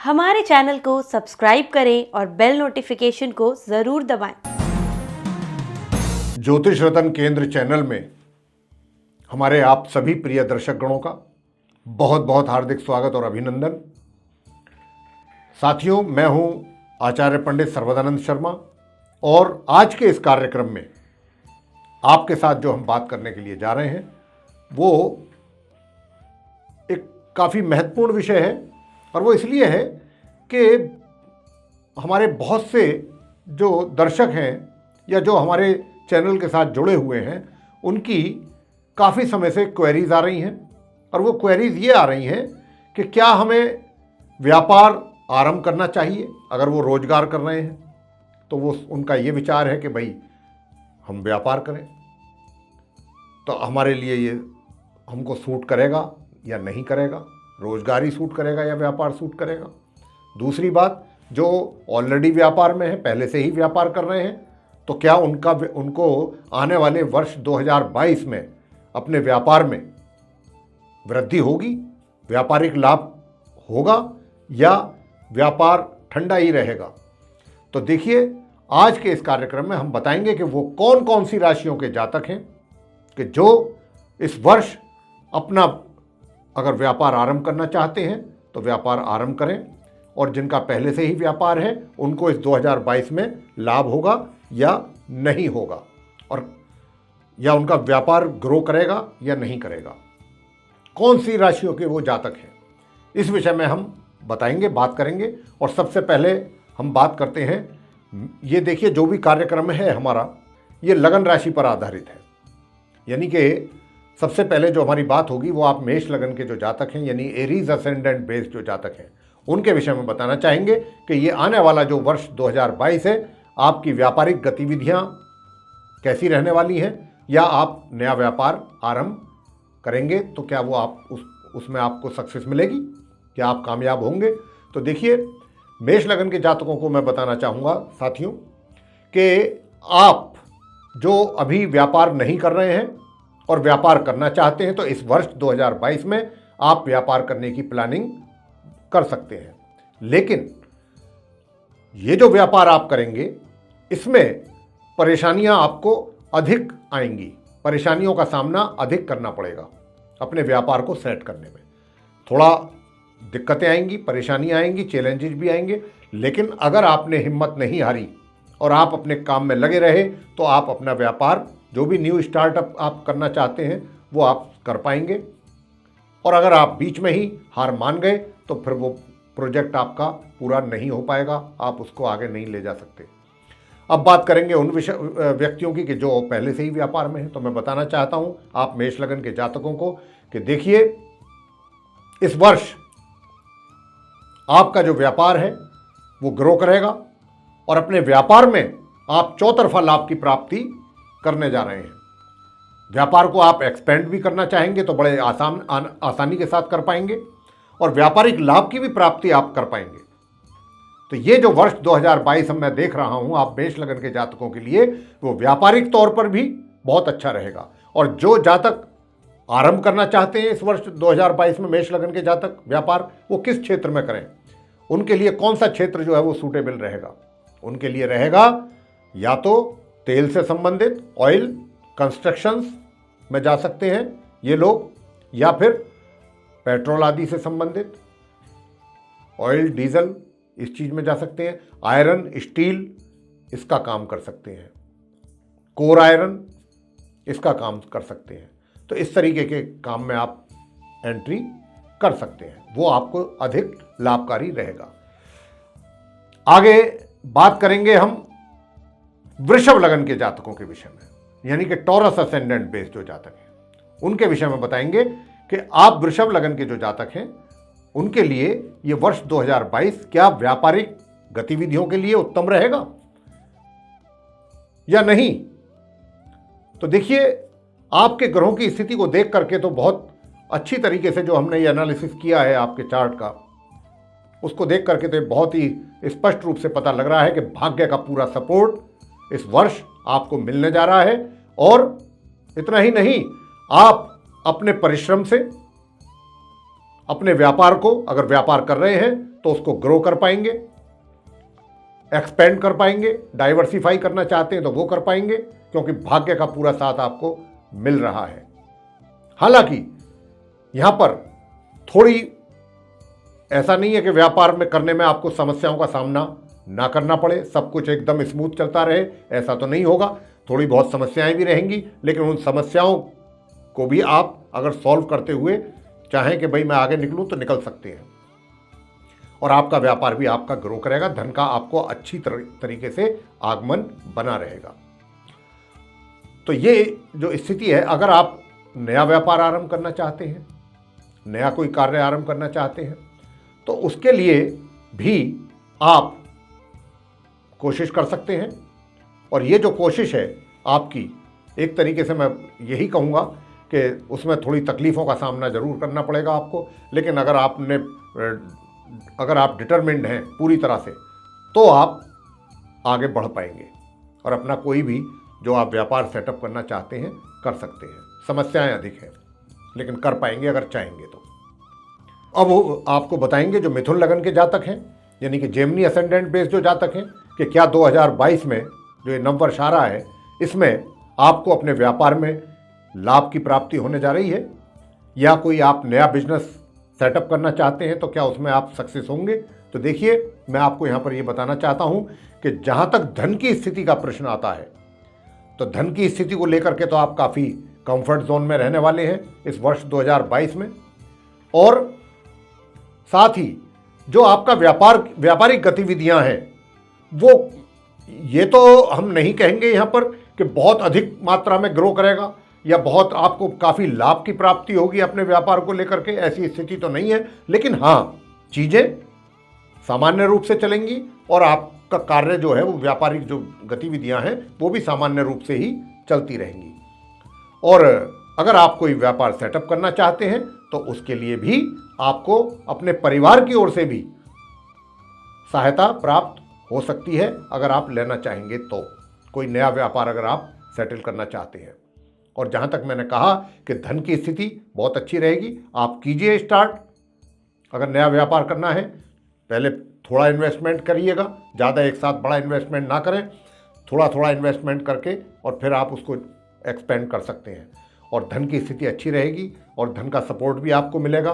हमारे चैनल को सब्सक्राइब करें और बेल नोटिफिकेशन को जरूर दबाएं। ज्योतिष रतन केंद्र चैनल में हमारे आप सभी प्रिय दर्शक गणों का बहुत बहुत हार्दिक स्वागत और अभिनंदन। साथियों, मैं हूं आचार्य पंडित सर्वदानंद शर्मा और आज के इस कार्यक्रम में आपके साथ जो हम बात करने के लिए जा रहे हैं वो एक काफ़ी महत्वपूर्ण विषय है। और वो इसलिए है कि हमारे बहुत से जो दर्शक हैं या जो हमारे चैनल के साथ जुड़े हुए हैं उनकी काफ़ी समय से क्वेरीज आ रही हैं। और वो क्वेरीज ये आ रही हैं कि क्या हमें व्यापार आरंभ करना चाहिए। अगर वो रोजगार कर रहे हैं तो वो उनका ये विचार है कि भाई हम व्यापार करें, तो हमारे लिए ये हमको सूट करेगा या नहीं करेगा, रोजगार ही सूट करेगा या व्यापार सूट करेगा। दूसरी बात, जो ऑलरेडी व्यापार में है, पहले से ही व्यापार कर रहे हैं, तो क्या उनको आने वाले वर्ष 2022 में अपने व्यापार में वृद्धि होगी, व्यापारिक लाभ होगा या व्यापार ठंडा ही रहेगा। तो देखिए, आज के इस कार्यक्रम में हम बताएंगे कि वो कौन कौन सी राशियों के जातक हैं कि जो इस वर्ष अपना अगर व्यापार आरंभ करना चाहते हैं तो व्यापार आरंभ करें, और जिनका पहले से ही व्यापार है उनको इस 2022 में लाभ होगा या नहीं होगा, और या उनका व्यापार ग्रो करेगा या नहीं करेगा। कौन सी राशियों के वो जातक हैं, इस विषय में हम बताएंगे, बात करेंगे। और सबसे पहले हम बात करते हैं, ये देखिए जो भी कार्यक्रम है हमारा ये लगन राशि पर आधारित है। यानी कि सबसे पहले जो हमारी बात होगी वो आप मेष लगन के जो जातक हैं यानी एरीज असेंडेंट बेस जो जातक हैं उनके विषय में बताना चाहेंगे कि ये आने वाला जो वर्ष 2022 है आपकी व्यापारिक गतिविधियां कैसी रहने वाली हैं, या आप नया व्यापार आरंभ करेंगे तो क्या वो आप उसमें आपको सक्सेस मिलेगी, क्या आप कामयाब होंगे। तो देखिए, मेष लगन के जातकों को मैं बताना चाहूँगा साथियों कि आप जो अभी व्यापार नहीं कर रहे हैं और व्यापार करना चाहते हैं तो इस वर्ष 2022 में आप व्यापार करने की प्लानिंग कर सकते हैं। लेकिन ये जो व्यापार आप करेंगे इसमें परेशानियां आपको अधिक आएंगी, परेशानियों का सामना अधिक करना पड़ेगा। अपने व्यापार को सेट करने में थोड़ा दिक्कतें आएंगी, परेशानी आएंगी, चैलेंजेस भी आएंगे। लेकिन अगर आपने हिम्मत नहीं हारी और आप अपने काम में लगे रहे तो आप अपना व्यापार, जो भी न्यू स्टार्टअप आप करना चाहते हैं वो आप कर पाएंगे। और अगर आप बीच में ही हार मान गए तो फिर वो प्रोजेक्ट आपका पूरा नहीं हो पाएगा, आप उसको आगे नहीं ले जा सकते। अब बात करेंगे उन व्यक्तियों की कि जो पहले से ही व्यापार में है। तो मैं बताना चाहता हूं आप मेष लगन के जातकों को कि देखिए, इस वर्ष आपका जो व्यापार है वो ग्रो करेगा और अपने व्यापार में आप चौतरफा लाभ की प्राप्ति करने जा रहे हैं। व्यापार को आप एक्सपेंड भी करना चाहेंगे तो बड़े आसानी के साथ कर पाएंगे और व्यापारिक लाभ की भी प्राप्ति आप कर पाएंगे। तो ये जो वर्ष 2022 हम मैं देख रहा हूं आप मेष लगन के जातकों के लिए, वो व्यापारिक तौर पर भी बहुत अच्छा रहेगा। और जो जातक आरंभ करना चाहते हैं इस वर्ष 2022 में मेष लगन के जातक व्यापार, वो किस क्षेत्र में करें, उनके लिए कौन सा क्षेत्र जो है वो सूटेबल रहेगा। उनके लिए रहेगा या तो तेल से संबंधित, ऑयल, कंस्ट्रक्शंस में जा सकते हैं ये लोग, या फिर पेट्रोल आदि से संबंधित, ऑयल, डीजल, इस चीज़ में जा सकते हैं। आयरन, स्टील, इसका काम कर सकते हैं। कोर आयरन, इसका काम कर सकते हैं। तो इस तरीके के काम में आप एंट्री कर सकते हैं, वो आपको अधिक लाभकारी रहेगा। आगे बात करेंगे हम वृषभ लगन के जातकों के विषय में, यानी कि टॉरस असेंडेंट बेस जो जातक हैं उनके विषय में बताएंगे कि आप वृषभ लगन के जो जातक हैं उनके लिए ये वर्ष 2022 क्या व्यापारिक गतिविधियों के लिए उत्तम रहेगा या नहीं। तो देखिए, आपके ग्रहों की स्थिति को देख करके तो बहुत अच्छी तरीके से जो हमने ये एनालिसिस किया है आपके चार्ट का, उसको देख करके तो बहुत ही स्पष्ट रूप से पता लग रहा है कि भाग्य का पूरा सपोर्ट इस वर्ष आपको मिलने जा रहा है। और इतना ही नहीं, आप अपने परिश्रम से अपने व्यापार को, अगर व्यापार कर रहे हैं तो उसको ग्रो कर पाएंगे, एक्सपेंड कर पाएंगे, डाइवर्सिफाई करना चाहते हैं तो वो कर पाएंगे, क्योंकि भाग्य का पूरा साथ आपको मिल रहा है। हालांकि यहां पर थोड़ी ऐसा नहीं है कि व्यापार में करने में आपको समस्याओं का सामना ना करना पड़े, सब कुछ एकदम स्मूथ चलता रहे, ऐसा तो नहीं होगा। थोड़ी बहुत समस्याएं भी रहेंगी, लेकिन उन समस्याओं को भी आप अगर सॉल्व करते हुए चाहें कि भाई मैं आगे निकलूं तो निकल सकते हैं, और आपका व्यापार भी आपका ग्रो करेगा, धन का आपको अच्छी तरीके से आगमन बना रहेगा। तो ये जो स्थिति है, अगर आप नया व्यापार आरंभ करना चाहते हैं, नया कोई कार्य आरंभ करना चाहते हैं, तो उसके लिए भी आप कोशिश कर सकते हैं। और ये जो कोशिश है आपकी, एक तरीके से मैं यही कहूँगा कि उसमें थोड़ी तकलीफ़ों का सामना ज़रूर करना पड़ेगा आपको, लेकिन अगर आप डिटरमिन्ड हैं पूरी तरह से, तो आप आगे बढ़ पाएंगे और अपना कोई भी जो आप व्यापार सेटअप करना चाहते हैं कर सकते हैं। समस्याएं अधिक हैं, लेकिन कर पाएंगे अगर चाहेंगे तो। अब वो आपको बताएंगे जो मिथुन लगन के जातक हैं, यानी कि जेमिनी असेंडेंट बेस जो जातक हैं, कि क्या 2022 में जो ये नववर्ष आ रहा है, इसमें आपको अपने व्यापार में लाभ की प्राप्ति होने जा रही है, या कोई आप नया बिजनेस सेटअप करना चाहते हैं तो क्या उसमें आप सक्सेस होंगे। तो देखिए, मैं आपको यहाँ पर ये बताना चाहता हूँ कि जहाँ तक धन की स्थिति का प्रश्न आता है, तो धन की स्थिति को लेकर के तो आप काफ़ी कंफर्ट जोन में रहने वाले हैं इस वर्ष 2022 में। और साथ ही जो आपका व्यापारिक गतिविधियां हैं, वो ये तो हम नहीं कहेंगे यहाँ पर कि बहुत अधिक मात्रा में ग्रो करेगा या बहुत आपको काफ़ी लाभ की प्राप्ति होगी अपने व्यापार को लेकर के, ऐसी स्थिति तो नहीं है। लेकिन हाँ, चीज़ें सामान्य रूप से चलेंगी और आपका कार्य जो है, वो व्यापारिक जो गतिविधियां हैं, वो भी सामान्य रूप से ही चलती रहेंगी। और अगर आप कोई व्यापार सेटअप करना चाहते हैं तो उसके लिए भी आपको अपने परिवार की ओर से भी सहायता प्राप्त हो सकती है, अगर आप लेना चाहेंगे तो कोई नया व्यापार अगर आप सेटल करना चाहते हैं। और जहाँ तक मैंने कहा कि धन की स्थिति बहुत अच्छी रहेगी, आप कीजिए स्टार्ट। अगर नया व्यापार करना है, पहले थोड़ा इन्वेस्टमेंट करिएगा, ज़्यादा एक साथ बड़ा इन्वेस्टमेंट ना करें, थोड़ा थोड़ा इन्वेस्टमेंट करके और फिर आप उसको एक्सपेंड कर सकते हैं। और धन की स्थिति अच्छी रहेगी और धन का सपोर्ट भी आपको मिलेगा।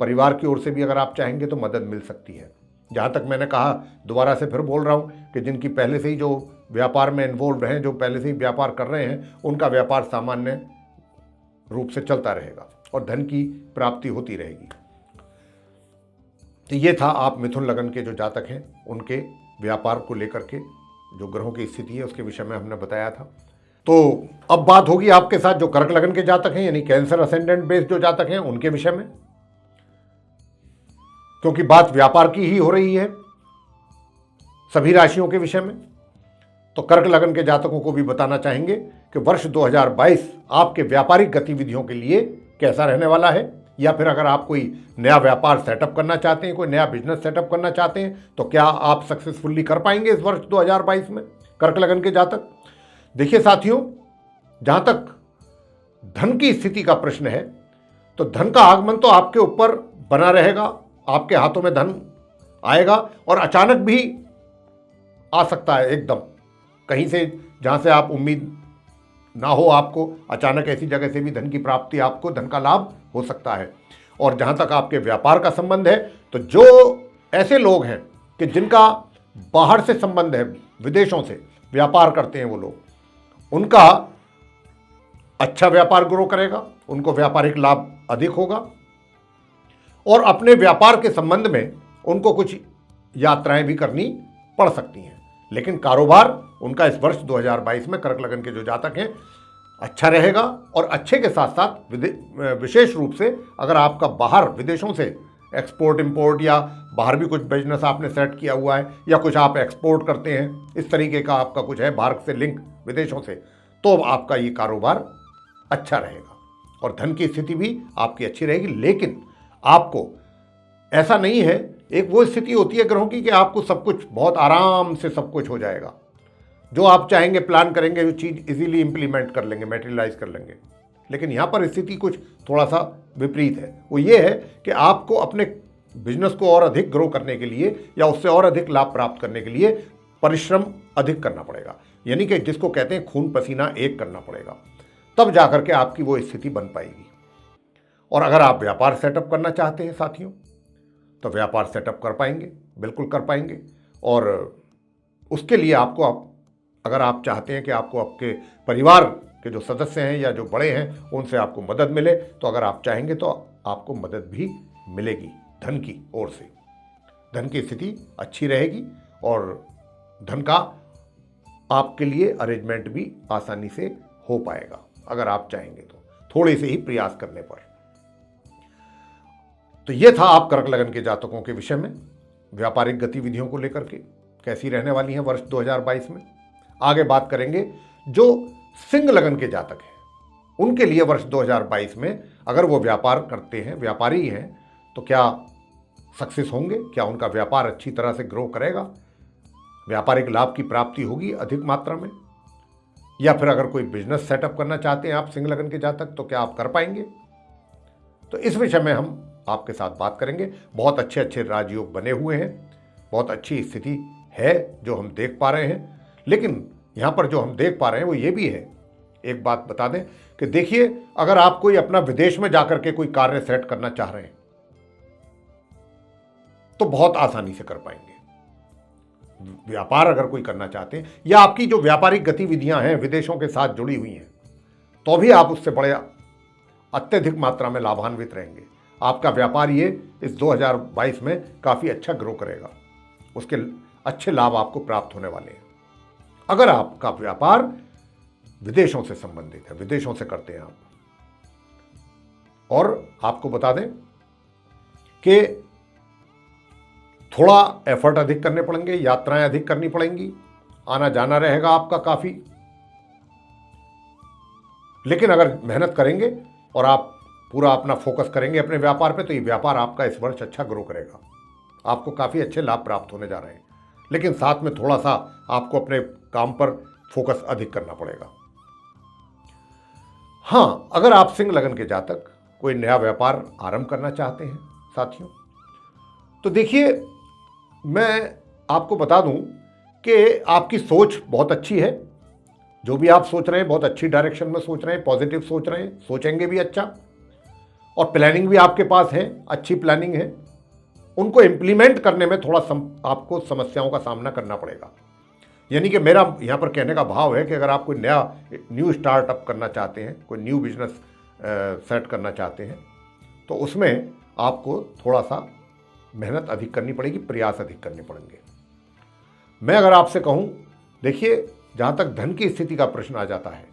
परिवार की ओर से भी अगर आप चाहेंगे तो मदद मिल सकती है। जहाँ तक मैंने कहा, दोबारा से फिर बोल रहा हूँ कि जिनकी पहले से ही जो व्यापार में इन्वॉल्व हैं, जो पहले से ही व्यापार कर रहे हैं, उनका व्यापार सामान्य रूप से चलता रहेगा और धन की प्राप्ति होती रहेगी। तो ये था आप मिथुन लगन के जो जातक हैं, उनके व्यापार को लेकर के जो ग्रहों की स्थिति है उसके विषय में हमने बताया था। तो अब बात होगी आपके साथ जो कर्क लगन के जातक हैं, यानी कैंसर असेंडेंट बेस्ड जो जातक हैं, उनके विषय में, क्योंकि बात व्यापार की ही हो रही है सभी राशियों के विषय में। तो कर्क लगन के जातकों को भी बताना चाहेंगे कि वर्ष 2022 आपके व्यापारिक गतिविधियों के लिए कैसा रहने वाला है, या फिर अगर आप कोई नया व्यापार सेटअप करना चाहते हैं, कोई नया बिजनेस सेटअप करना चाहते हैं, तो क्या आप सक्सेसफुली कर पाएंगे इस वर्ष 2022 में कर्क लगन के जातक। देखिए साथियों, जहां तक धन की स्थिति का प्रश्न है, तो धन का आगमन तो आपके ऊपर बना रहेगा, आपके हाथों में धन आएगा और अचानक भी आ सकता है, एकदम कहीं से जहां से आप उम्मीद ना हो, आपको अचानक ऐसी जगह से भी धन की प्राप्ति, आपको धन का लाभ हो सकता है। और जहां तक आपके व्यापार का संबंध है, तो जो ऐसे लोग हैं कि जिनका बाहर से संबंध है, विदेशों से व्यापार करते हैं वो लोग, उनका अच्छा व्यापार ग्रो करेगा, उनको व्यापारिक लाभ अधिक होगा। और अपने व्यापार के संबंध में उनको कुछ यात्राएं भी करनी पड़ सकती हैं, लेकिन कारोबार उनका इस वर्ष 2022 में कर्क लगन के जो जातक हैं अच्छा रहेगा। और अच्छे के साथ साथ विशेष रूप से अगर आपका बाहर विदेशों से एक्सपोर्ट इंपोर्ट या बाहर भी कुछ बिजनेस आपने सेट किया हुआ है, या कुछ आप एक्सपोर्ट करते हैं, इस तरीके का आपका कुछ है बाहर से लिंक विदेशों से, तो आपका ये कारोबार अच्छा रहेगा और धन की स्थिति भी आपकी अच्छी रहेगी। लेकिन आपको ऐसा नहीं है, एक वो स्थिति होती है ग्रहों की कि आपको सब कुछ बहुत आराम से सब कुछ हो जाएगा, जो आप चाहेंगे प्लान करेंगे वो चीज़ इजीली इंप्लीमेंट कर लेंगे, मैटेरियलाइज कर लेंगे। लेकिन यहाँ पर स्थिति कुछ थोड़ा सा विपरीत है। वो ये है कि आपको अपने बिजनेस को और अधिक ग्रो करने के लिए या उससे और अधिक लाभ प्राप्त करने के लिए परिश्रम अधिक करना पड़ेगा, यानी कि जिसको कहते हैं खून पसीना एक करना पड़ेगा, तब जाकर के आपकी वो स्थिति बन पाएगी। और अगर आप व्यापार सेटअप करना चाहते हैं साथियों, तो व्यापार सेटअप कर पाएंगे, बिल्कुल कर पाएंगे। और उसके लिए आपको अगर आप चाहते हैं कि आपको आपके परिवार के जो सदस्य हैं या जो बड़े हैं उनसे आपको मदद मिले, तो अगर आप चाहेंगे तो आपको मदद भी मिलेगी धन की ओर से। धन की स्थिति अच्छी रहेगी और धन का आपके लिए अरेंजमेंट भी आसानी से हो पाएगा अगर आप चाहेंगे तो, थोड़े से ही प्रयास करने पर। तो ये था आप कर्क लगन के जातकों के विषय में व्यापारिक गतिविधियों को लेकर के कैसी रहने वाली हैं वर्ष 2022 में। आगे बात करेंगे जो सिंह लगन के जातक हैं, उनके लिए वर्ष 2022 में अगर वो व्यापार करते हैं, व्यापारी हैं, तो क्या सक्सेस होंगे, क्या उनका व्यापार अच्छी तरह से ग्रो करेगा, व्यापारिक लाभ की प्राप्ति होगी अधिक मात्रा में, या फिर अगर कोई बिजनेस सेटअप करना चाहते हैं आप सिंह लगन के जातक, तो क्या आप कर पाएंगे। तो इस विषय में हम आपके साथ बात करेंगे। बहुत अच्छे अच्छे राजयोग बने हुए हैं, बहुत अच्छी स्थिति है जो हम देख पा रहे हैं। लेकिन यहाँ पर जो हम देख पा रहे हैं वो ये भी है, एक बात बता दें कि देखिए, अगर आप कोई अपना विदेश में जाकर के कोई कार्य सेट करना चाह रहे हैं तो बहुत आसानी से कर पाएंगे। व्यापार अगर कोई करना चाहते हैं या आपकी जो व्यापारिक गतिविधियां हैं विदेशों के साथ जुड़ी हुई हैं, तो भी आप उससे बड़े अत्यधिक मात्रा में लाभान्वित रहेंगे। आपका व्यापार ये इस 2022 में काफ़ी अच्छा ग्रो करेगा, उसके अच्छे लाभ आपको प्राप्त होने वाले हैं। अगर आपका व्यापार विदेशों से संबंधित है, विदेशों से करते हैं आप, और आपको बता दें कि थोड़ा एफर्ट अधिक करने पड़ेंगे, यात्राएं अधिक करनी पड़ेंगी, आना जाना रहेगा आपका काफ़ी। लेकिन अगर मेहनत करेंगे और आप पूरा अपना फोकस करेंगे अपने व्यापार पे, तो ये व्यापार आपका इस वर्ष अच्छा ग्रो करेगा, आपको काफ़ी अच्छे लाभ प्राप्त होने जा रहे हैं। लेकिन साथ में थोड़ा सा आपको अपने काम पर फोकस अधिक करना पड़ेगा। हाँ, अगर आप सिंह लगन के जातक कोई नया व्यापार आरंभ करना चाहते हैं साथियों, तो देखिए, मैं आपको बता दूं कि आपकी सोच बहुत अच्छी है। जो भी आप सोच रहे हैं बहुत अच्छी डायरेक्शन में सोच रहे हैं, पॉजिटिव सोच रहे हैं, सोचेंगे भी अच्छा, और प्लानिंग भी आपके पास है, अच्छी प्लानिंग है। उनको इम्प्लीमेंट करने में थोड़ा आपको समस्याओं का सामना करना पड़ेगा। यानी कि मेरा यहाँ पर कहने का भाव है कि अगर आप कोई न्यू स्टार्टअप करना चाहते हैं, कोई न्यू बिजनेस सेट करना चाहते हैं, तो उसमें आपको थोड़ा सा मेहनत अधिक करनी पड़ेगी, प्रयास अधिक करने पड़ेंगे। मैं अगर आपसे कहूँ, देखिए, जहाँ तक धन की स्थिति का प्रश्न आ जाता है,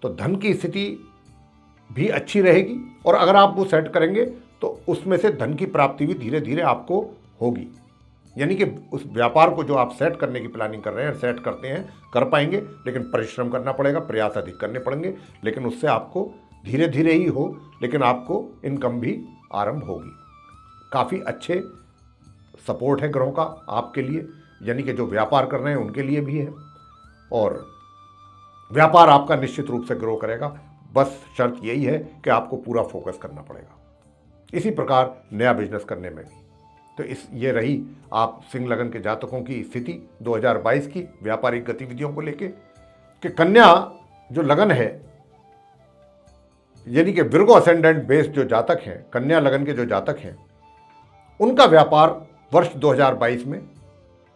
तो धन की स्थिति भी अच्छी रहेगी, और अगर आप वो सेट करेंगे तो उसमें से धन की प्राप्ति भी धीरे धीरे आपको होगी। यानी कि उस व्यापार को जो आप सेट करने की प्लानिंग कर रहे हैं, सेट करते हैं, कर पाएंगे, लेकिन परिश्रम करना पड़ेगा, प्रयास अधिक करने पड़ेंगे। लेकिन उससे आपको धीरे धीरे ही हो, लेकिन आपको इनकम भी आरंभ होगी। काफ़ी अच्छे सपोर्ट है ग्रहों का आपके लिए, यानी कि जो व्यापार कर रहे हैं उनके लिए भी है, और व्यापार आपका निश्चित रूप से ग्रो करेगा। बस शर्त यही है कि आपको पूरा फोकस करना पड़ेगा। इसी प्रकार नया बिजनेस करने में भी। तो ये रही आप सिंह लगन के जातकों की स्थिति 2022 की व्यापारिक गतिविधियों को लेके, कि कन्या जो लगन है, यानी कि विर्गो असेंडेंट बेस्ड जो जातक हैं, कन्या लगन के जो जातक हैं, उनका व्यापार वर्ष 2022 में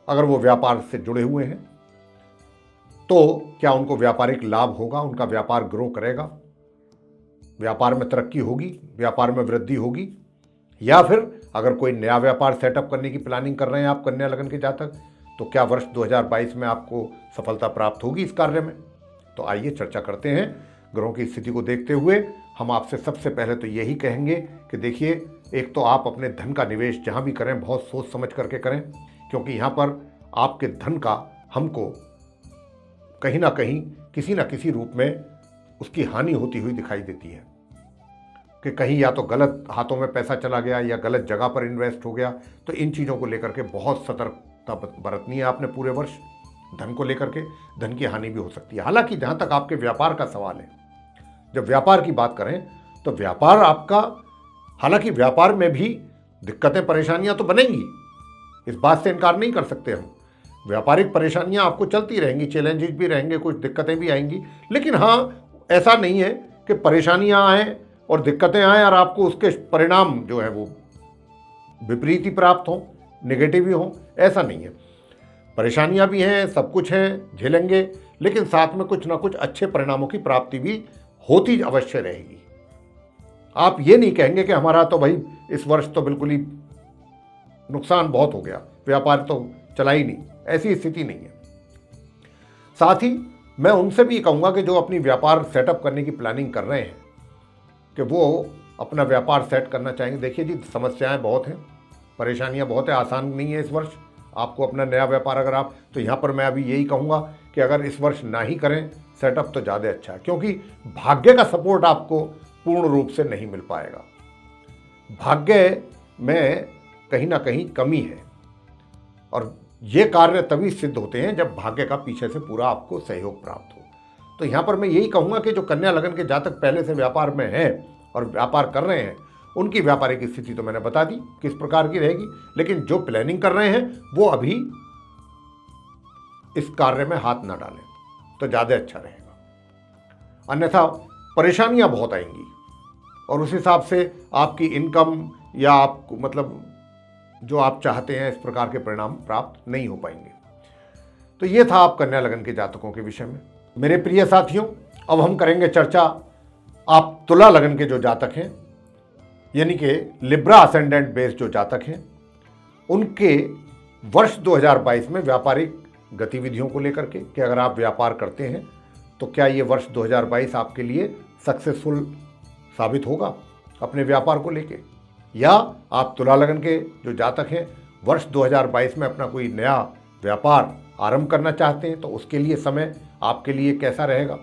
अगर वो व्यापार से जुड़े हुए हैं तो क्या उनको व्यापारिक लाभ होगा, उनका व्यापार ग्रो करेगा, व्यापार में तरक्की होगी, व्यापार में वृद्धि होगी। या फिर अगर कोई नया व्यापार सेटअप करने की प्लानिंग कर रहे हैं आप कन्या लगन के जातक, तो क्या वर्ष 2022 में आपको सफलता प्राप्त होगी इस कार्य में। तो आइए चर्चा करते हैं। ग्रहों की स्थिति को देखते हुए हम आपसे सबसे पहले तो यही कहेंगे कि देखिए, एक तो आप अपने धन का निवेश जहाँ भी करें बहुत सोच समझ करके करें, क्योंकि यहाँ पर आपके धन का हमको कहीं ना कहीं किसी न किसी रूप में उसकी हानि होती हुई दिखाई देती है, कि कहीं या तो गलत हाथों में पैसा चला गया या गलत जगह पर इन्वेस्ट हो गया। तो इन चीज़ों को लेकर के बहुत सतर्कता बरतनी है आपने पूरे वर्ष। धन को लेकर के धन की हानि भी हो सकती है। हालांकि जहाँ तक आपके व्यापार का सवाल है, जब व्यापार की बात करें तो व्यापार आपका, हालांकि व्यापार में भी दिक्कतें परेशानियां तो बनेंगी, इस बात से इनकार नहीं कर सकते हम। व्यापारिक परेशानियां आपको चलती रहेंगी, चैलेंजेस भी रहेंगे, कुछ दिक्कतें भी आएंगी, लेकिन हाँ, ऐसा नहीं है कि परेशानियां आएँ और दिक्कतें आएँ और आपको उसके परिणाम जो है वो विपरीत ही प्राप्त हों, नेगेटिव ही हों, ऐसा नहीं है। परेशानियां भी हैं, सब कुछ है, झेलेंगे, लेकिन साथ में कुछ ना कुछ अच्छे परिणामों की प्राप्ति भी होती अवश्य रहेगी। आप ये नहीं कहेंगे कि हमारा तो भाई इस वर्ष तो बिल्कुल ही नुकसान बहुत हो गया, व्यापार तो चला ही नहीं, ऐसी स्थिति नहीं है। साथ ही मैं उनसे भी कहूँगा कि जो अपनी व्यापार सेटअप करने की प्लानिंग कर रहे हैं कि वो अपना व्यापार सेट करना चाहेंगे। देखिए जी, समस्याएं बहुत हैं, परेशानियां बहुत है, आसान नहीं है इस वर्ष आपको अपना नया व्यापार अगर आप, तो यहाँ पर मैं अभी यही कहूँगा कि अगर इस वर्ष ना ही करें सेटअप तो ज़्यादा अच्छा है, क्योंकि भाग्य का सपोर्ट आपको पूर्ण रूप से नहीं मिल पाएगा। भाग्य में कहीं ना कहीं कमी है और ये कार्य तभी सिद्ध होते हैं जब भाग्य का पीछे से पूरा आपको सहयोग प्राप्त हो। तो यहाँ पर मैं यही कहूँगा कि जो कन्या लगन के जातक पहले से व्यापार में हैं और व्यापार कर रहे हैं, उनकी व्यापारिक स्थिति तो मैंने बता दी किस प्रकार की रहेगी, लेकिन जो प्लानिंग कर रहे हैं वो अभी इस कार्य में हाथ ना डालें तो ज़्यादा अच्छा रहेगा, अन्यथा परेशानियां बहुत आएंगी और उस हिसाब से आपकी इनकम या आपको मतलब जो आप चाहते हैं इस प्रकार के परिणाम प्राप्त नहीं हो पाएंगे। तो ये था आप कन्या लगन के जातकों के विषय में। मेरे प्रिय साथियों, अब हम करेंगे चर्चा आप तुला लगन के जो जातक हैं, यानी कि लिब्रा असेंडेंट बेस जो जातक हैं, उनके वर्ष 2022 में व्यापारिक गतिविधियों को लेकर के कि अगर आप व्यापार करते हैं तो क्या ये वर्ष 2022 आपके लिए सक्सेसफुल साबित होगा अपने व्यापार को लेके, या आप तुला लगन के जो जातक हैं वर्ष 2022 में अपना कोई नया व्यापार आरंभ करना चाहते हैं तो उसके लिए समय आपके लिए कैसा रहेगा,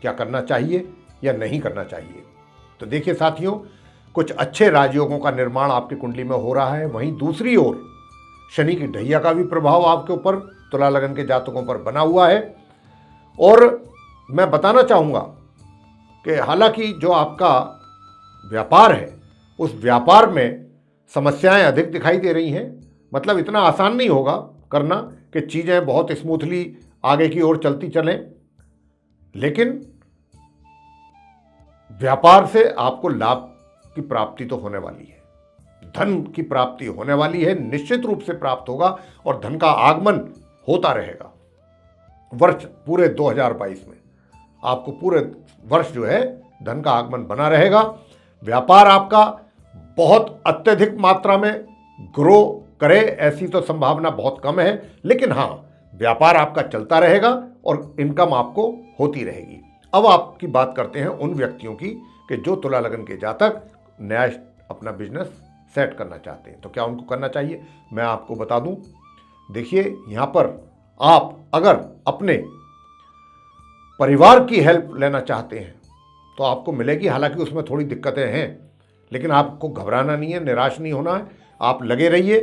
क्या करना चाहिए या नहीं करना चाहिए। तो देखिए साथियों, कुछ अच्छे राजयोगों का निर्माण आपकी कुंडली में हो रहा है, वहीं दूसरी ओर शनि की ढैया का भी प्रभाव आपके ऊपर तुला लगन के जातकों पर बना हुआ है। और मैं बताना चाहूँगा कि हालांकि जो आपका व्यापार है उस व्यापार में समस्याएं अधिक दिखाई दे रही हैं, मतलब इतना आसान नहीं होगा करना कि चीज़ें बहुत स्मूथली आगे की ओर चलती चलें, लेकिन व्यापार से आपको लाभ की प्राप्ति तो होने वाली है, धन की प्राप्ति होने वाली है, निश्चित रूप से प्राप्त होगा और धन का आगमन होता रहेगा। वर्ष पूरे 2022 में आपको पूरे वर्ष जो है धन का आगमन बना रहेगा। व्यापार आपका बहुत अत्यधिक मात्रा में ग्रो करे ऐसी तो संभावना बहुत कम है, लेकिन हाँ, व्यापार आपका चलता रहेगा और इनकम आपको होती रहेगी। अब आपकी बात करते हैं उन व्यक्तियों की कि जो तुला लगन के जातक नया अपना बिजनेस सेट करना चाहते हैं तो क्या उनको करना चाहिए। मैं आपको बता दूं, देखिए यहाँ पर आप अगर अपने परिवार की हेल्प लेना चाहते हैं तो आपको मिलेगी, हालांकि उसमें थोड़ी दिक्कतें हैं, लेकिन आपको घबराना नहीं है, निराश नहीं होना है, आप लगे रहिए।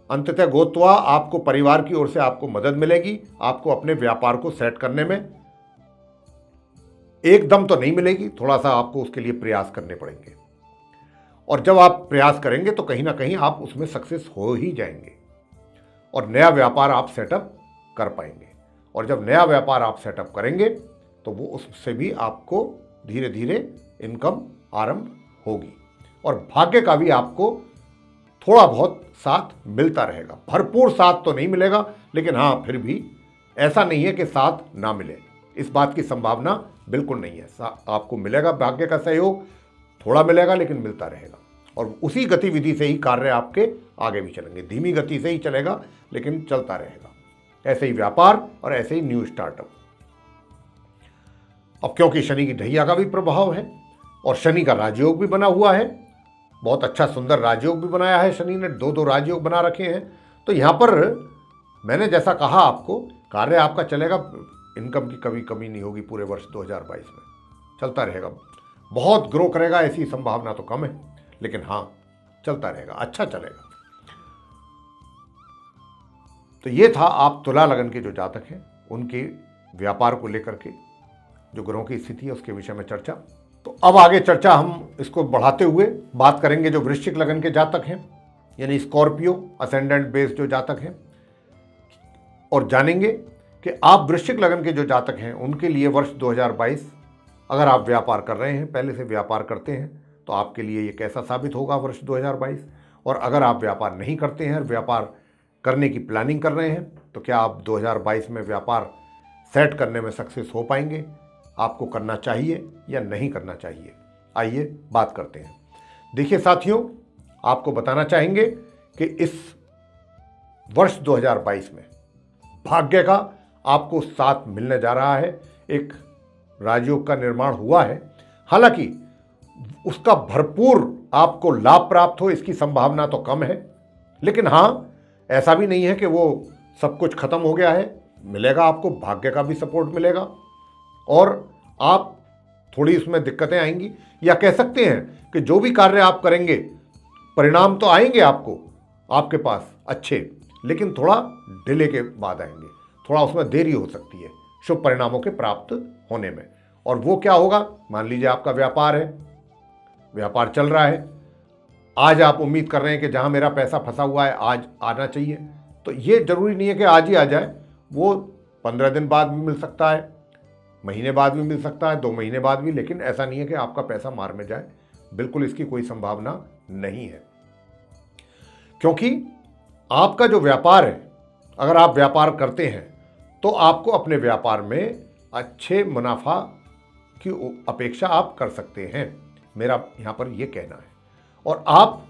अंततः गोत्वा आपको परिवार की ओर से आपको मदद मिलेगी, आपको अपने व्यापार को सेट करने में एकदम तो नहीं मिलेगी, थोड़ा सा आपको उसके लिए प्रयास करने पड़ेंगे और जब आप प्रयास करेंगे तो कहीं ना कहीं आप उसमें सक्सेस हो ही जाएंगे और नया व्यापार आप सेटअप कर पाएंगे। और जब नया व्यापार आप सेटअप करेंगे तो वो उससे भी आपको धीरे धीरे इनकम आरंभ होगी और भाग्य का भी आपको थोड़ा बहुत साथ मिलता रहेगा। भरपूर साथ तो नहीं मिलेगा, लेकिन हाँ, फिर भी ऐसा नहीं है कि साथ ना मिले, इस बात की संभावना बिल्कुल नहीं है। आपको मिलेगा भाग्य का सहयोग, थोड़ा मिलेगा लेकिन मिलता रहेगा और उसी गतिविधि से ही कार्य आपके आगे भी चलेंगे। धीमी गति से ही चलेगा लेकिन चलता रहेगा। ऐसे ही व्यापार और ऐसे ही न्यू स्टार्टअप। अब क्योंकि शनि की ढैया का भी प्रभाव है और शनि का राजयोग भी बना हुआ है, बहुत अच्छा सुंदर राजयोग भी बनाया है शनि ने, दो राजयोग बना रखे हैं। तो यहाँ पर मैंने जैसा कहा आपको, कार्य आपका चलेगा, इनकम की कभी कमी नहीं होगी। पूरे वर्ष 2022 में चलता रहेगा, बहुत ग्रो करेगा ऐसी संभावना तो कम है, लेकिन हाँ चलता रहेगा, अच्छा चलेगा। तो ये था आप तुला लगन के जो जातक हैं उनके व्यापार को लेकर के जो ग्रहों की स्थिति है उसके विषय में चर्चा। तो अब आगे चर्चा हम इसको बढ़ाते हुए बात करेंगे जो वृश्चिक लगन के जातक हैं यानी स्कॉर्पियो असेंडेंट बेस जो जातक हैं, और जानेंगे कि आप वृश्चिक लगन के जो जातक हैं उनके लिए वर्ष 2022, अगर आप व्यापार कर रहे हैं, पहले से व्यापार करते हैं, तो आपके लिए ये कैसा साबित होगा वर्ष 2022। और अगर आप व्यापार नहीं करते हैं, व्यापार करने की प्लानिंग कर रहे हैं, तो क्या आप 2022 में व्यापार सेट करने में सक्सेस हो पाएंगे? आपको करना चाहिए या नहीं करना चाहिए? आइए बात करते हैं। देखिए साथियों, आपको बताना चाहेंगे कि इस वर्ष 2022 में भाग्य का आपको साथ मिलने जा रहा है। एक राजयोग का निर्माण हुआ है, हालांकि उसका भरपूर आपको लाभ प्राप्त हो इसकी संभावना तो कम है, लेकिन हाँ, ऐसा भी नहीं है कि वो सब कुछ खत्म हो गया है। मिलेगा, आपको भाग्य का भी सपोर्ट मिलेगा और आप थोड़ी उसमें दिक्कतें आएंगी, या कह सकते हैं कि जो भी कार्य आप करेंगे परिणाम तो आएंगे आपको, आपके पास अच्छे, लेकिन थोड़ा डिले के बाद आएंगे, थोड़ा उसमें देरी हो सकती है शुभ परिणामों के प्राप्त होने में। और वो क्या होगा? मान लीजिए आपका व्यापार है, व्यापार चल रहा है, आज आप उम्मीद कर रहे हैं कि जहां मेरा पैसा फंसा हुआ है आज आना चाहिए, तो ये जरूरी नहीं है कि आज ही आ जाए, वो 15 दिन बाद भी मिल सकता है, महीने बाद भी मिल सकता है, 2 महीने बाद भी, लेकिन ऐसा नहीं है कि आपका पैसा मार में जाए, बिल्कुल इसकी कोई संभावना नहीं है। क्योंकि आपका जो व्यापार है, अगर आप व्यापार करते हैं तो आपको अपने व्यापार में अच्छे मुनाफा की अपेक्षा आप कर सकते हैं, मेरा यहां पर यह कहना है। और आप,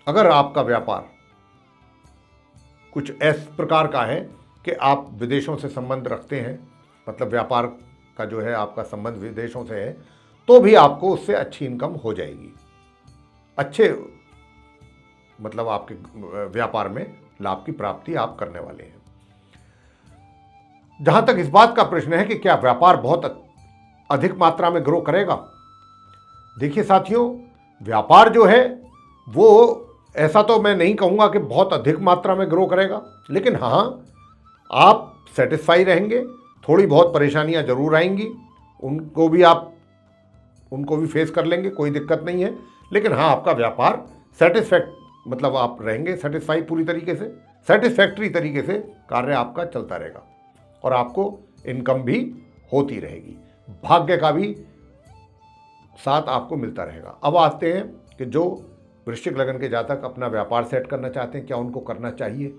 अगर आपका व्यापार कुछ इस प्रकार का है कि आप विदेशों से संबंध रखते हैं, मतलब व्यापार का जो है आपका संबंध विदेशों से है, तो भी आपको उससे अच्छी इनकम हो जाएगी, अच्छे मतलब आपके व्यापार में लाभ की प्राप्ति आप करने वाले हैं। जहां तक इस बात का प्रश्न है कि क्या व्यापार बहुत अधिक मात्रा में ग्रो करेगा, देखिए साथियों, व्यापार जो है वो ऐसा तो मैं नहीं कहूंगा कि बहुत अधिक मात्रा में ग्रो करेगा, लेकिन हाँ, आप सेटिस्फाई रहेंगे। थोड़ी बहुत परेशानियां जरूर आएंगी, उनको भी फेस कर लेंगे, कोई दिक्कत नहीं है, लेकिन हाँ, आपका व्यापार मतलब आप रहेंगे सेटिस्फाई, पूरी तरीके से सेटिस्फैक्ट्री तरीके से कार्य आपका चलता रहेगा और आपको इनकम भी होती रहेगी, भाग्य का भी साथ आपको मिलता रहेगा। अब आते हैं कि जो वृश्चिक लगन के जातक अपना व्यापार सेट करना चाहते हैं, क्या उनको करना चाहिए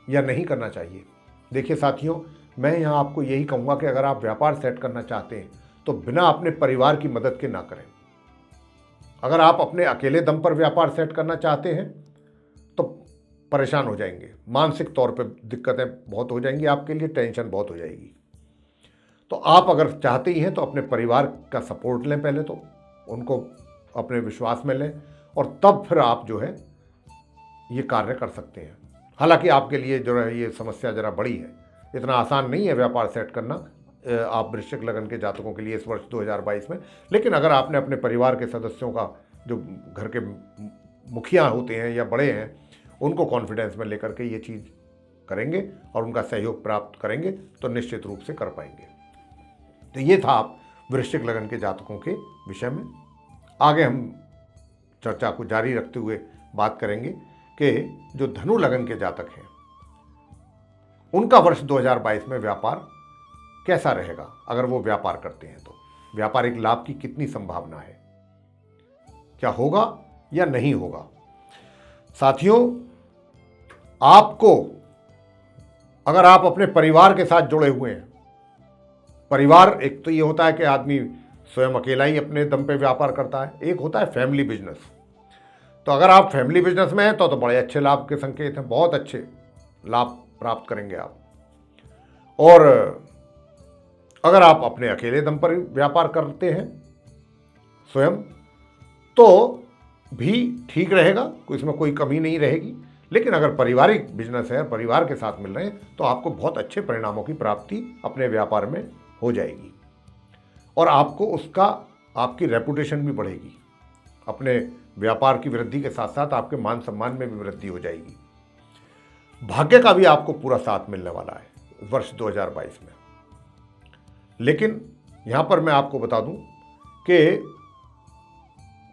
या नहीं करना चाहिए? देखिए साथियों, मैं यहाँ आपको यही कहूँगा कि अगर आप व्यापार सेट करना चाहते हैं तो बिना अपने परिवार की मदद के ना करें। अगर आप अपने अकेले दम पर व्यापार सेट करना चाहते हैं तो परेशान हो जाएंगे, मानसिक तौर पे दिक्कतें बहुत हो जाएंगी, आपके लिए टेंशन बहुत हो जाएगी। तो आप अगर चाहते ही हैं तो अपने परिवार का सपोर्ट लें, पहले तो उनको अपने विश्वास में लें और तब फिर आप जो है ये कार्य कर सकते हैं। हालांकि आपके लिए जो है ये समस्या ज़रा बड़ी है, इतना आसान नहीं है व्यापार सेट करना आप वृश्चिक लगन के जातकों के लिए इस वर्ष 2022 में। लेकिन अगर आपने अपने परिवार के सदस्यों का, जो घर के मुखिया होते हैं या बड़े हैं, उनको कॉन्फिडेंस में लेकर के ये चीज़ करेंगे और उनका सहयोग प्राप्त करेंगे तो निश्चित रूप से कर पाएंगे। तो ये था आप वृश्चिक लगन के जातकों के विषय में। आगे हम चर्चा को जारी रखते हुए बात करेंगे कि जो धनु लगन के जातक हैं उनका वर्ष 2022 में व्यापार कैसा रहेगा। अगर वो व्यापार करते हैं तो व्यापारिक लाभ की कितनी संभावना है, क्या होगा या नहीं होगा। साथियों, आपको, अगर आप अपने परिवार के साथ जुड़े हुए हैं, परिवार एक तो ये होता है कि आदमी स्वयं अकेला ही अपने दम पे व्यापार करता है, एक होता है फैमिली बिजनेस। तो अगर आप फैमिली बिजनेस में हैं तो बड़े अच्छे लाभ के संकेत हैं, बहुत अच्छे लाभ प्राप्त करेंगे आप। और अगर आप अपने अकेले दम पर व्यापार करते हैं स्वयं तो भी ठीक रहेगा, इसमें कोई कमी नहीं रहेगी। लेकिन अगर पारिवारिक बिजनेस है, परिवार के साथ मिल रहे हैं, तो आपको बहुत अच्छे परिणामों की प्राप्ति अपने व्यापार में हो जाएगी और आपको उसका, आपकी रेपुटेशन भी बढ़ेगी। अपने व्यापार की वृद्धि के साथ साथ आपके मान सम्मान में भी वृद्धि हो जाएगी। भाग्य का भी आपको पूरा साथ मिलने वाला है वर्ष 2022 में। लेकिन यहां पर मैं आपको बता दूं कि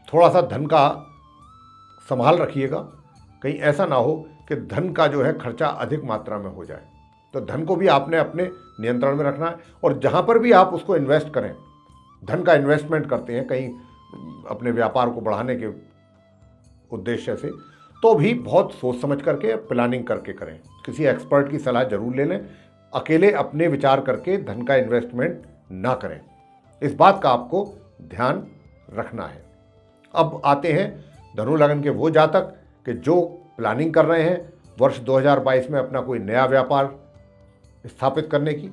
थोड़ा सा धन का संभाल रखिएगा, कहीं ऐसा ना हो कि धन का जो है खर्चा अधिक मात्रा में हो जाए। तो धन को भी आपने अपने नियंत्रण में रखना है, और जहाँ पर भी आप उसको इन्वेस्ट करें, धन का इन्वेस्टमेंट करते हैं कहीं अपने व्यापार को बढ़ाने के उद्देश्य से, तो भी बहुत सोच समझ करके प्लानिंग करके करें। किसी एक्सपर्ट की सलाह जरूर ले लें, अकेले अपने विचार करके धन का इन्वेस्टमेंट ना करें। इस बात का आपको ध्यान रखना है। अब आते हैं धनु लगन के वो जातक कि जो प्लानिंग कर रहे हैं वर्ष 2022 में अपना कोई नया व्यापार स्थापित करने की,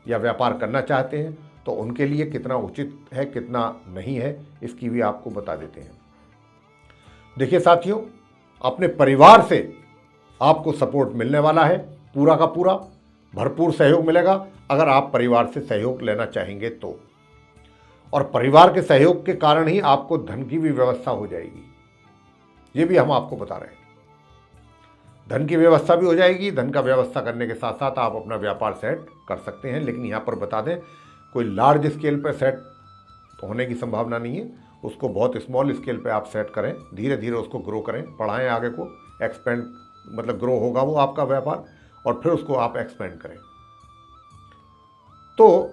या व्यापार करना चाहते हैं, तो उनके लिए कितना उचित है कितना नहीं है इसकी भी आपको बता देते हैं। देखिए साथियों, अपने परिवार से आपको सपोर्ट मिलने वाला है, पूरा का पूरा भरपूर सहयोग मिलेगा अगर आप परिवार से सहयोग लेना चाहेंगे तो। और परिवार के सहयोग के कारण ही आपको धन की भी व्यवस्था हो जाएगी, ये भी हम आपको बता रहे हैं। धन की व्यवस्था भी हो जाएगी। धन का व्यवस्था करने के साथ साथ आप अपना व्यापार सेट कर सकते हैं। लेकिन यहाँ पर बता दें, कोई लार्ज स्केल पर सेट होने की संभावना नहीं है, उसको बहुत स्मॉल स्केल पे आप सेट करें, धीरे धीरे उसको ग्रो करें, बढ़ाएं आगे को, एक्सपेंड मतलब ग्रो होगा वो आपका व्यापार, और फिर उसको आप एक्सपेंड करें। तो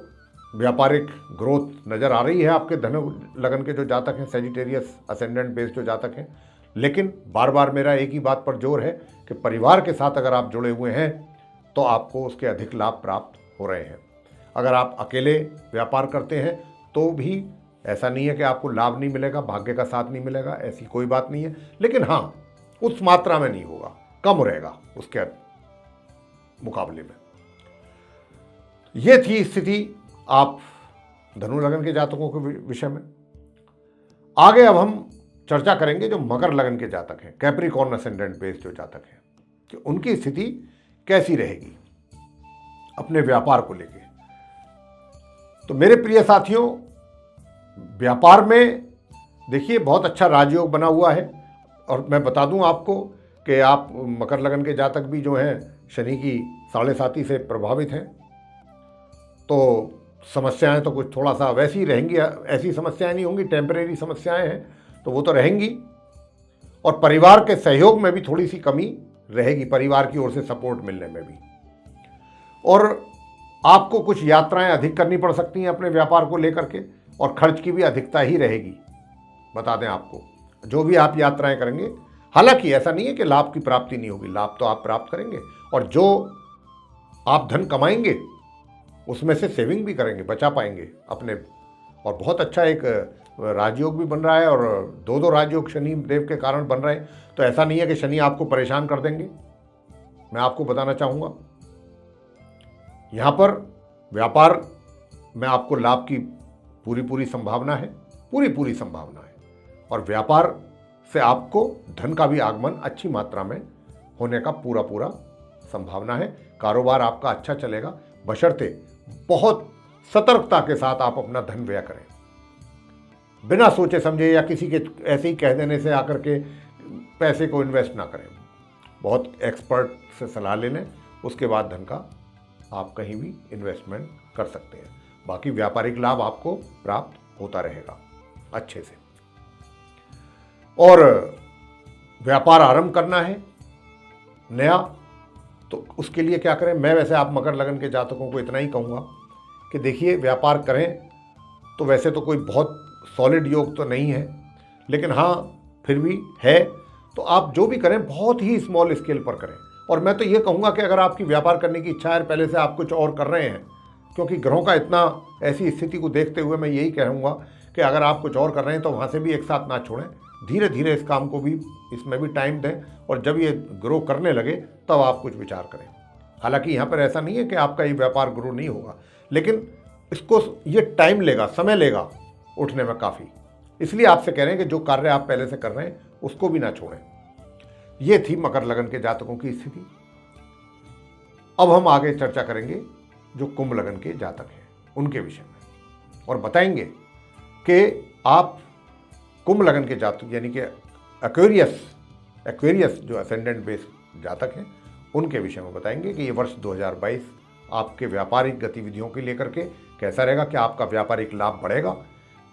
व्यापारिक ग्रोथ नज़र आ रही है आपके धनु लगन के जो जातक हैं, सेजिटेरियस असेंडेंट बेस्ड जो जातक हैं। लेकिन बार बार मेरा एक ही बात पर जोर है कि परिवार के साथ अगर आप जुड़े हुए हैं तो आपको उसके अधिक लाभ प्राप्त हो रहे हैं। अगर आप अकेले व्यापार करते हैं तो भी ऐसा नहीं है कि आपको लाभ नहीं मिलेगा, भाग्य का साथ नहीं मिलेगा, ऐसी कोई बात नहीं है। लेकिन हाँ, उस मात्रा में नहीं होगा, कम रहेगा उसके मुकाबले में। ये थी स्थिति आप धनु लगन के जातकों के विषय में। आगे अब हम चर्चा करेंगे जो मकर लगन के जातक हैं, कैप्रिकॉर्न असेंडेंट बेस्ड जो जातक हैं, कि उनकी स्थिति कैसी रहेगी अपने व्यापार को लेकर। तो मेरे प्रिय साथियों, व्यापार में देखिए बहुत अच्छा राजयोग बना हुआ है। और मैं बता दूं आपको कि आप मकर लगन के जातक भी जो हैं शनि की 7.5 से प्रभावित हैं, तो समस्याएं तो कुछ थोड़ा सा वैसी रहेंगी, ऐसी समस्याएं नहीं होंगी, टेम्परेरी समस्याएं हैं तो वो तो रहेंगी। और परिवार के सहयोग में भी थोड़ी सी कमी रहेगी, परिवार की ओर से सपोर्ट मिलने में भी। और आपको कुछ यात्राएं अधिक करनी पड़ सकती हैं अपने व्यापार को लेकर के, और खर्च की भी अधिकता ही रहेगी। बता दें आपको, जो भी आप यात्राएं करेंगे, हालांकि ऐसा नहीं है कि लाभ की प्राप्ति नहीं होगी, लाभ तो आप प्राप्त करेंगे, और जो आप धन कमाएंगे उसमें से सेविंग भी करेंगे, बचा पाएंगे अपने। और बहुत अच्छा एक राजयोग भी बन रहा है, और 2 राजयोग शनि देव के कारण बन रहे हैं। तो ऐसा नहीं है कि शनि आपको परेशान कर देंगे। मैं आपको बताना चाहूँगा, यहाँ पर व्यापार में आपको लाभ की पूरी संभावना है, पूरी संभावना है। और व्यापार से आपको धन का भी आगमन अच्छी मात्रा में होने का पूरा संभावना है। कारोबार आपका अच्छा चलेगा, बशर्ते बहुत सतर्कता के साथ आप अपना धन व्यय करें, बिना सोचे समझे या किसी के ऐसे ही कह देने से आकर के पैसे को इन्वेस्ट ना करें। बहुत एक्सपर्ट से सलाह ले लें, उसके बाद धन का आप कहीं भी इन्वेस्टमेंट कर सकते हैं। बाकी व्यापारिक लाभ आपको प्राप्त होता रहेगा अच्छे से। और व्यापार आरंभ करना है नया, तो उसके लिए क्या करें। मैं वैसे आप मकर लगन के जातकों को इतना ही कहूँगा कि देखिए, व्यापार करें तो वैसे तो कोई बहुत सॉलिड योग तो नहीं है, लेकिन हाँ फिर भी है, तो आप जो भी करें बहुत ही स्मॉल स्केल पर करें। और मैं तो ये कहूँगा कि अगर आपकी व्यापार करने की इच्छा है, पहले से आप कुछ और कर रहे हैं, क्योंकि ग्रहों का इतना ऐसी स्थिति को देखते हुए मैं यही कहूँगा कि अगर आप कुछ और कर रहे हैं तो वहाँ से भी एक साथ ना छोड़ें, धीरे धीरे इस काम को भी, इसमें भी टाइम दें, और जब ये ग्रो करने लगे तब आप कुछ विचार करें। हालांकि यहाँ पर ऐसा नहीं है कि आपका ये व्यापार ग्रो नहीं होगा, लेकिन इसको ये टाइम लेगा, समय लेगा उठने में काफ़ी। इसलिए आपसे कह रहे हैं कि जो कार्य आप पहले से कर रहे हैं उसको भी ना छोड़ें। ये थी मकर लगन के जातकों की स्थिति। अब हम आगे चर्चा करेंगे जो कुंभ लगन के जातक हैं उनके विषय में, और बताएंगे कि आप कुंभ लगन के जातक यानी कि एक्वेरियस जो असेंडेंट बेस्ड जातक हैं उनके विषय में बताएंगे कि ये वर्ष 2022 आपके व्यापारिक गतिविधियों के लेकर के कैसा रहेगा। क्या आपका व्यापारिक लाभ बढ़ेगा,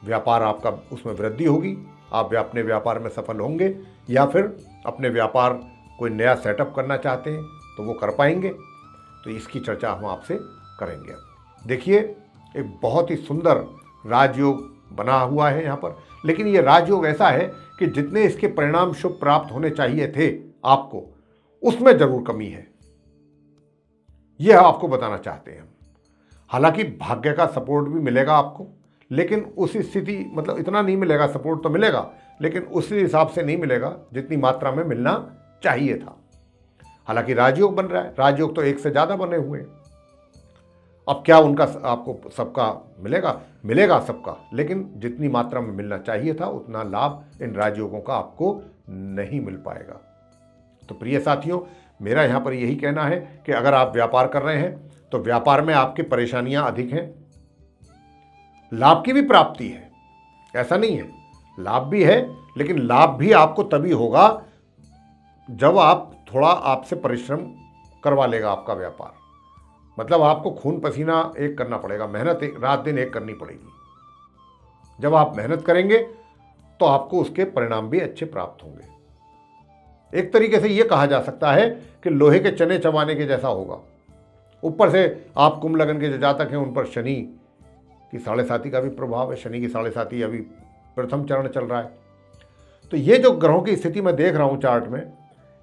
व्यापार आपका उसमें वृद्धि होगी, आप अपने व्यापार में सफल होंगे, या फिर अपने व्यापार कोई नया सेटअप करना चाहते हैं तो वो कर पाएंगे। तो इसकी चर्चा हम आपसे करेंगे। देखिए, एक बहुत ही सुंदर राजयोग बना हुआ है यहाँ पर, लेकिन ये राजयोग ऐसा है कि जितने इसके परिणाम शुभ प्राप्त होने चाहिए थे आपको, उसमें जरूर कमी है। यह आपको बताना चाहते हैं हम। हालांकि भाग्य का सपोर्ट भी मिलेगा आपको, लेकिन उस स्थिति मतलब इतना नहीं मिलेगा, सपोर्ट तो मिलेगा लेकिन उसी हिसाब से नहीं मिलेगा जितनी मात्रा में मिलना चाहिए था। हालांकि राजयोग बन रहा है, राजयोग तो एक से ज़्यादा बने हुए हैं। अब क्या उनका आपको सबका मिलेगा सबका, लेकिन जितनी मात्रा में मिलना चाहिए था उतना लाभ इन राजयोगों का आपको नहीं मिल पाएगा। तो प्रिय साथियों, मेरा यहाँ पर यही कहना है कि अगर आप व्यापार कर रहे हैं तो व्यापार में आपकी परेशानियां अधिक हैं। लाभ की भी प्राप्ति है, ऐसा नहीं है, लाभ भी है, लेकिन लाभ भी आपको तभी होगा जब आप थोड़ा आपसे परिश्रम करवा लेगा आपका व्यापार। मतलब आपको खून पसीना एक करना पड़ेगा, मेहनत एक रात दिन एक करनी पड़ेगी। जब आप मेहनत करेंगे तो आपको उसके परिणाम भी अच्छे प्राप्त होंगे। एक तरीके से यह कहा जा सकता है कि लोहे के चने चबाने के जैसा होगा। ऊपर से आप कुंभ लगन के जो जातक हैं उन पर शनि की 7.5 का भी प्रभाव है। शनि की 7.5 अभी प्रथम चरण चल रहा है। तो ये जो ग्रहों की स्थिति मैं देख रहा हूँ चार्ट में,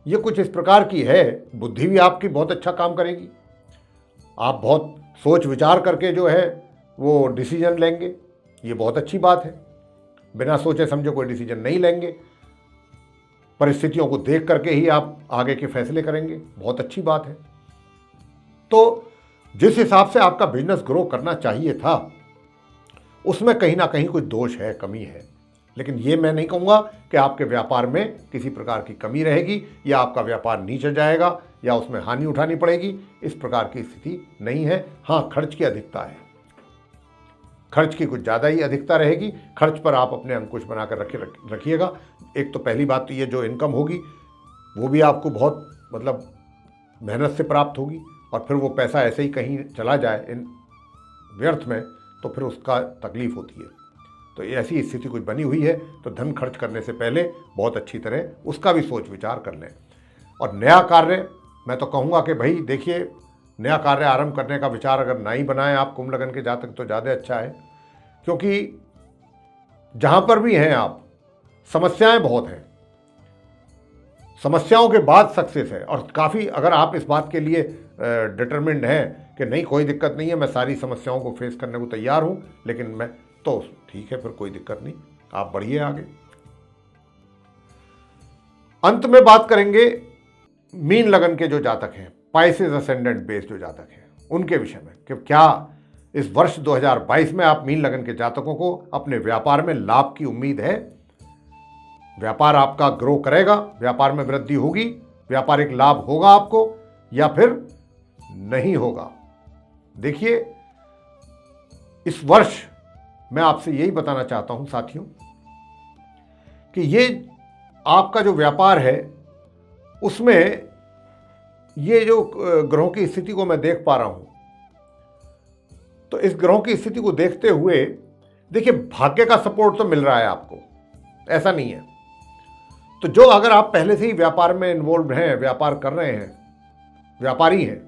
ये कुछ इस प्रकार की है। बुद्धि भी आपकी बहुत अच्छा काम करेगी, आप बहुत सोच विचार करके जो है वो डिसीजन लेंगे, ये बहुत अच्छी बात है। बिना सोचे समझे कोई डिसीजन नहीं लेंगे, परिस्थितियों को देख करके ही आप आगे के फैसले करेंगे, बहुत अच्छी बात है। तो जिस हिसाब से आपका बिजनेस ग्रो करना चाहिए था उसमें कहीं ना कहीं कोई दोष है, कमी है। लेकिन ये मैं नहीं कहूँगा कि आपके व्यापार में किसी प्रकार की कमी रहेगी या आपका व्यापार नीचे जाएगा या उसमें हानि उठानी पड़ेगी, इस प्रकार की स्थिति नहीं है। हाँ, खर्च की अधिकता है, खर्च की कुछ ज़्यादा ही अधिकता रहेगी। खर्च पर आप अपने अंकुश बनाकर रखिएगा। एक तो पहली बात तो ये जो इनकम होगी वो भी आपको बहुत मतलब मेहनत से प्राप्त होगी, और फिर वो पैसा ऐसे ही कहीं चला जाए इन व्यर्थ में तो फिर उसका तकलीफ होती है। तो ऐसी स्थिति कुछ बनी हुई है तो धन खर्च करने से पहले बहुत अच्छी तरह उसका भी सोच विचार कर लें। और नया कार्य मैं तो कहूँगा कि भाई देखिए, नया कार्य आरंभ करने का विचार अगर ना ही बनाएं आप कुंभ लगन के जातक तो ज़्यादा अच्छा है, क्योंकि जहाँ पर भी हैं आप समस्याएं बहुत हैं, समस्याओं के बाद सक्सेस है। और काफ़ी अगर आप इस बात के लिए डिटरमिन्ड हैं कि नहीं कोई दिक्कत नहीं है, मैं सारी समस्याओं को फेस करने को तैयार हूँ, लेकिन मैं तो ठीक है, फिर कोई दिक्कत नहीं, आप बढ़िए आगे। अंत में बात करेंगे मीन लगन के जो जातक हैं, पाइसेस असेंडेंट बेस जो जातक हैं, उनके विषय में कि क्या इस वर्ष 2022 में आप मीन लगन के जातकों को अपने व्यापार में लाभ की उम्मीद है। व्यापार आपका ग्रो करेगा, व्यापार में वृद्धि होगी, व्यापारिक लाभ होगा आपको या फिर नहीं होगा। देखिए, इस वर्ष मैं आपसे यही बताना चाहता हूं साथियों कि ये आपका जो व्यापार है उसमें ये जो ग्रहों की स्थिति को मैं देख पा रहा हूं, तो इस ग्रहों की स्थिति को देखते हुए देखिए भाग्य का सपोर्ट तो मिल रहा है आपको, ऐसा नहीं है। तो जो अगर आप पहले से ही व्यापार में इन्वॉल्व हैं, व्यापार कर रहे हैं, व्यापारी हैं,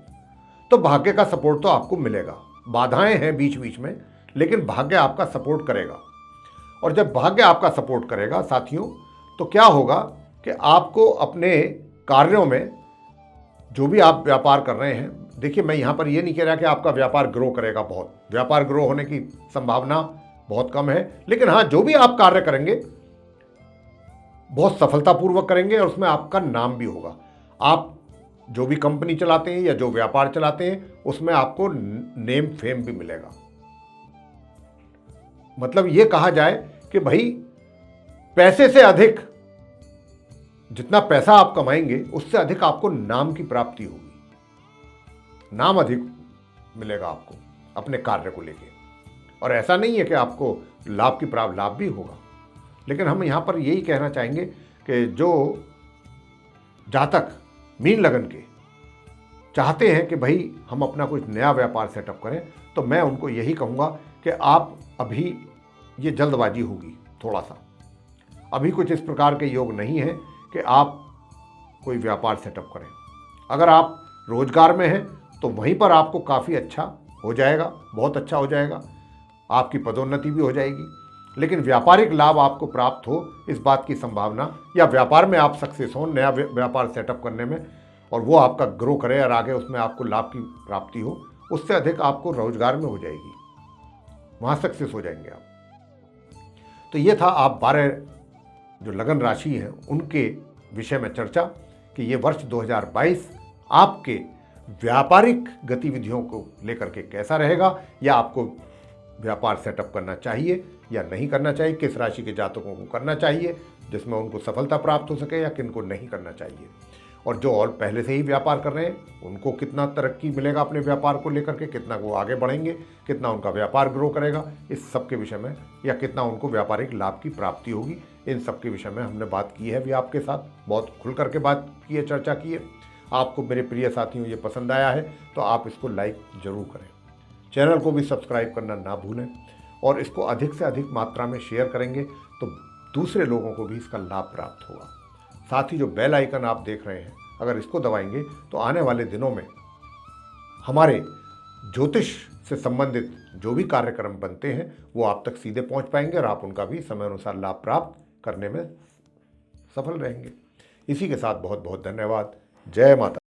तो भाग्य का सपोर्ट तो आपको मिलेगा। बाधाएं हैं बीच बीच में, लेकिन भाग्य आपका सपोर्ट करेगा। और जब भाग्य आपका सपोर्ट करेगा साथियों, तो क्या होगा कि आपको अपने कार्यों में जो भी आप व्यापार कर रहे हैं, देखिए मैं यहाँ पर ये नहीं कह रहा कि आपका व्यापार ग्रो करेगा, बहुत व्यापार ग्रो होने की संभावना बहुत कम है, लेकिन हाँ जो भी आप कार्य करेंगे बहुत सफलतापूर्वक करेंगे और उसमें आपका नाम भी होगा। आप जो भी कंपनी चलाते हैं या जो व्यापार चलाते हैं उसमें आपको नेम फेम भी मिलेगा। मतलब ये कहा जाए कि भाई पैसे से अधिक, जितना पैसा आप कमाएंगे उससे अधिक आपको नाम की प्राप्ति होगी, नाम अधिक मिलेगा आपको अपने कार्य को लेके। और ऐसा नहीं है कि आपको लाभ की प्राप्ति, लाभ भी होगा, लेकिन हम यहाँ पर यही कहना चाहेंगे कि जो जातक मीन लगन के चाहते हैं कि भाई हम अपना कुछ नया व्यापार सेटअप करें, तो मैं उनको यही कहूँगा कि आप अभी ये जल्दबाजी होगी थोड़ा सा, अभी कुछ इस प्रकार के योग नहीं है कि आप कोई व्यापार सेटअप करें। अगर आप रोजगार में हैं तो वहीं पर आपको काफ़ी अच्छा हो जाएगा, बहुत अच्छा हो जाएगा, आपकी पदोन्नति भी हो जाएगी। लेकिन व्यापारिक लाभ आपको प्राप्त हो इस बात की संभावना, या व्यापार में आप सक्सेस हो नया व्यापार सेटअप करने में और वो आपका ग्रो करे और आगे उसमें आपको लाभ की प्राप्ति हो, उससे अधिक आपको रोजगार में हो जाएगी, वहाँ सक्सेस हो जाएंगे आप। तो ये था आप 12 जो लगन राशि हैं उनके विषय में चर्चा कि ये वर्ष 2022 आपके व्यापारिक गतिविधियों को लेकर के कैसा रहेगा, या आपको व्यापार सेटअप करना चाहिए या नहीं करना चाहिए, किस राशि के जातकों को करना चाहिए जिसमें उनको सफलता प्राप्त हो सके, या किन को नहीं करना चाहिए, और जो और पहले से ही व्यापार कर रहे हैं उनको कितना तरक्की मिलेगा अपने व्यापार को लेकर के, कितना वो आगे बढ़ेंगे, कितना उनका व्यापार ग्रो करेगा, इस सब के विषय में, या कितना उनको व्यापारिक लाभ की प्राप्ति होगी, इन सब के विषय में हमने बात की है भी आपके साथ, बहुत खुल करके बात की है, चर्चा की है। आपको मेरे प्रिय साथियों ये पसंद आया है तो आप इसको लाइक जरूर करें, चैनल को भी सब्सक्राइब करना ना भूलें, और इसको अधिक से अधिक मात्रा में शेयर करेंगे तो दूसरे लोगों को भी इसका लाभ प्राप्त होगा। साथ ही जो बेल आइकन आप देख रहे हैं, अगर इसको दबाएंगे तो आने वाले दिनों में हमारे ज्योतिष से संबंधित जो भी कार्यक्रम बनते हैं वो आप तक सीधे पहुंच पाएंगे और आप उनका भी समय अनुसार लाभ प्राप्त करने में सफल रहेंगे। इसी के साथ बहुत बहुत धन्यवाद। जय माता।